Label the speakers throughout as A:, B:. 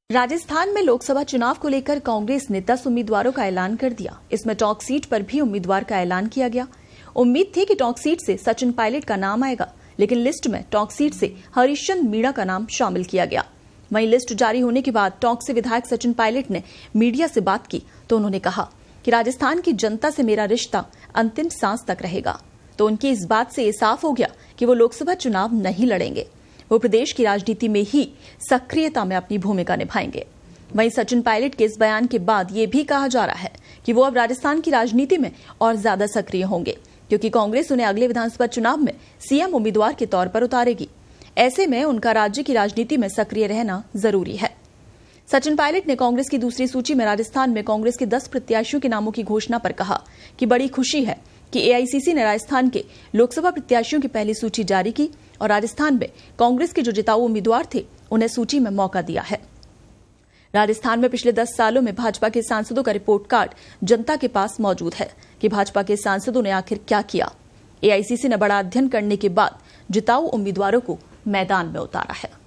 A: राजस्थान में लोकसभा चुनाव को लेकर कांग्रेस ने 10 उम्मीदवारों का ऐलान कर दिया। इसमें टोंक सीट पर भी उम्मीदवार का ऐलान किया गया। उम्मीद थी कि टोंक सीट से सचिन पायलट का नाम आएगा, लेकिन लिस्ट में टोंक सीट से हरिश्चंद्र मीणा का नाम शामिल किया गया। वहीं लिस्ट जारी होने के बाद टोंक से विधायक सचिन पायलट ने मीडिया से बात की तो उन्होंने कहा कि राजस्थान की जनता से मेरा रिश्ता अंतिम सांस तक रहेगा। तो उनकी इस बात से ये साफ हो गया कि वो लोकसभा चुनाव नहीं लड़ेंगे, वो प्रदेश की राजनीति में ही सक्रियता में अपनी भूमिका निभाएंगे। वहीं सचिन पायलट के इस बयान के बाद ये भी कहा जा रहा है कि वो अब राजस्थान की राजनीति में और ज्यादा सक्रिय होंगे, क्योंकि कांग्रेस उन्हें अगले विधानसभा चुनाव में सीएम उम्मीदवार के तौर पर उतारेगी। ऐसे में उनका राज्य की राजनीति में सक्रिय रहना जरूरी है। सचिन पायलट ने कांग्रेस की दूसरी सूची में राजस्थान में कांग्रेस के 10 प्रत्याशियों के नामों की घोषणा पर कहा कि बड़ी खुशी है कि एआईसीसी ने राजस्थान के लोकसभा प्रत्याशियों की पहली सूची जारी की और राजस्थान में कांग्रेस के जो जिताऊ उम्मीदवार थे उन्हें सूची में मौका दिया है। राजस्थान में पिछले 10 सालों में भाजपा के सांसदों का रिपोर्ट कार्ड जनता के पास मौजूद है कि भाजपा के सांसदों ने आखिर क्या किया। एआईसीसी ने बड़ा अध्ययन करने के बाद जिताऊ उम्मीदवारों को मैदान में उतारा है।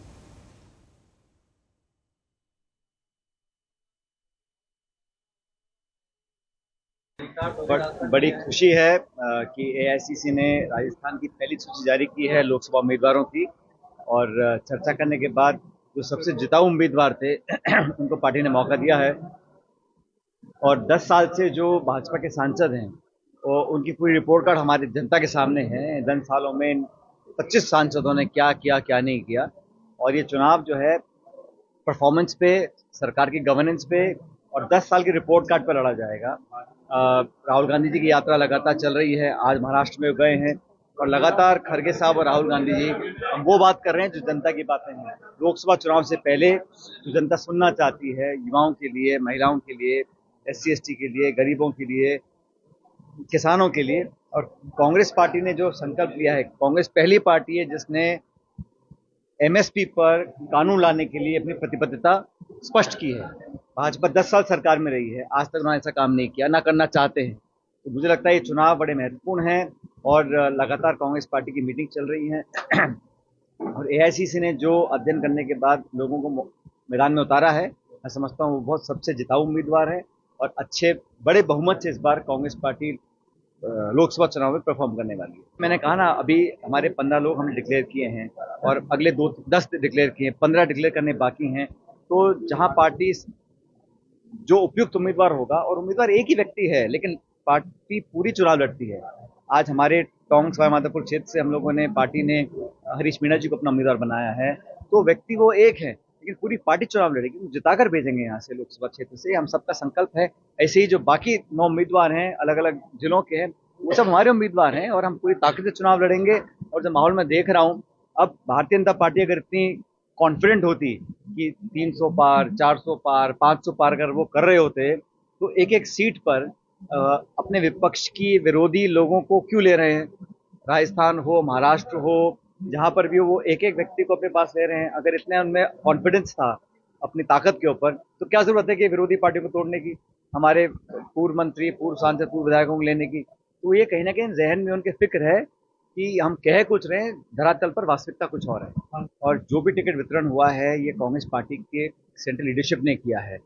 B: बड़ी खुशी है कि एआईसीसी ने राजस्थान की पहली सूची जारी की है लोकसभा उम्मीदवारों की, और चर्चा करने के बाद जो सबसे जिताऊ उम्मीदवार थे उनको पार्टी ने मौका दिया है। और 10 साल से जो भाजपा के सांसद हैं वो उनकी पूरी रिपोर्ट कार्ड हमारी जनता के सामने है। 10 सालों में 25 सांसदों ने क्या किया क्या नहीं किया, और ये चुनाव जो है परफॉर्मेंस पे, सरकार की गवर्नेंस पे और 10 साल की रिपोर्ट कार्ड पर लड़ा जाएगा। राहुल गांधी जी की यात्रा लगातार चल रही है। आज महाराष्ट्र में गए हैं और लगातार खड़गे साहब और राहुल गांधी जी हम वो बात कर रहे हैं जो जनता की बातें हैं। लोकसभा चुनाव से पहले जो जनता सुनना चाहती है, युवाओं के लिए, महिलाओं के लिए, SC ST के लिए, गरीबों के लिए, किसानों के लिए। और कांग्रेस पार्टी ने जो संकल्प लिया है, कांग्रेस पहली पार्टी है जिसने MSP पर कानून लाने के लिए अपनी प्रतिबद्धता स्पष्ट की है। भाजपा 10 साल सरकार में रही है, आज तक उन्होंने ऐसा काम नहीं किया, ना करना चाहते हैं। तो मुझे लगता है ये चुनाव बड़े महत्वपूर्ण हैं और लगातार कांग्रेस पार्टी की मीटिंग चल रही है। और एआईसीसी ने जो अध्ययन करने के बाद लोगों को मैदान में उतारा है, मैं समझता हूँ वो बहुत सबसे जिताऊ उम्मीदवार है और अच्छे बड़े बहुमत से इस बार कांग्रेस पार्टी लोकसभा चुनाव में परफॉर्म करने वाली है। मैंने कहा ना, अभी हमारे 15 लोग हमने डिक्लेयर किए हैं और अगले 10 डिक्लेयर किए हैं, 15 डिक्लेयर करने बाकी हैं। तो जहां पार्टी जो उपयुक्त उम्मीदवार होगा, और उम्मीदवार एक ही व्यक्ति है लेकिन पार्टी पूरी चुनाव लड़ती है। आज हमारे टोंक सवाईमाधोपुर क्षेत्र से हम लोगों ने, पार्टी ने हरीश मीणा जी को अपना उम्मीदवार बनाया है। तो व्यक्ति वो एक है लेकिन पूरी पार्टी चुनाव लड़ेगी, जिताकर भेजेंगे यहाँ से लोकसभा क्षेत्र से, हम सबका संकल्प है। ऐसे ही जो बाकी 9 उम्मीदवार हैं अलग अलग जिलों के हैं, वो सब हमारे उम्मीदवार हैं और हम पूरी ताकत से चुनाव लड़ेंगे। और जो माहौल में देख रहा हूँ, अब भारतीय जनता पार्टी अगर इतनी कॉन्फिडेंट होती कि 300 पार, 400 पार, 500 पार अगर वो कर रहे होते तो एक एक सीट पर अपने विपक्ष की विरोधी लोगों को क्यों ले रहे हैं। राजस्थान हो, महाराष्ट्र हो, जहां पर भी वो एक एक व्यक्ति को अपने पास ले रहे हैं। अगर इतने उनमें कॉन्फिडेंस था अपनी ताकत के ऊपर, तो क्या जरूरत है कि विरोधी पार्टी को तोड़ने की, हमारे पूर्व मंत्री, पूर्व सांसद, पूर्व विधायकों को लेने की। तो ये कहीं ना कहीं जहन में उनके फिक्र है कि हम कह कुछ रहे हैं, धरातल पर वास्तविकता कुछ और है। और जो भी टिकट वितरण हुआ है ये कांग्रेस पार्टी के सेंट्रल लीडरशिप ने किया है।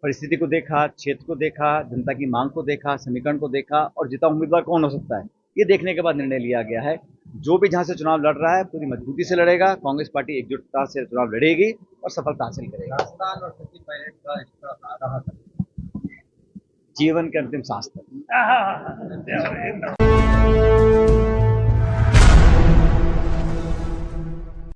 B: परिस्थिति को देखा, क्षेत्र को देखा, जनता की मांग को देखा, समीकरण को देखा और जिता उम्मीदवार कौन हो सकता है, ये देखने के बाद निर्णय लिया गया है। जो भी जहां से चुनाव लड़ रहा है पूरी मजबूती से लड़ेगा। कांग्रेस पार्टी एकजुटता से चुनाव लड़ेगी और सफलता हासिल करेगी।
C: राजस्थान और सचिन पायलट का रिश्ता
B: जीवन के अंतिम सांस तक।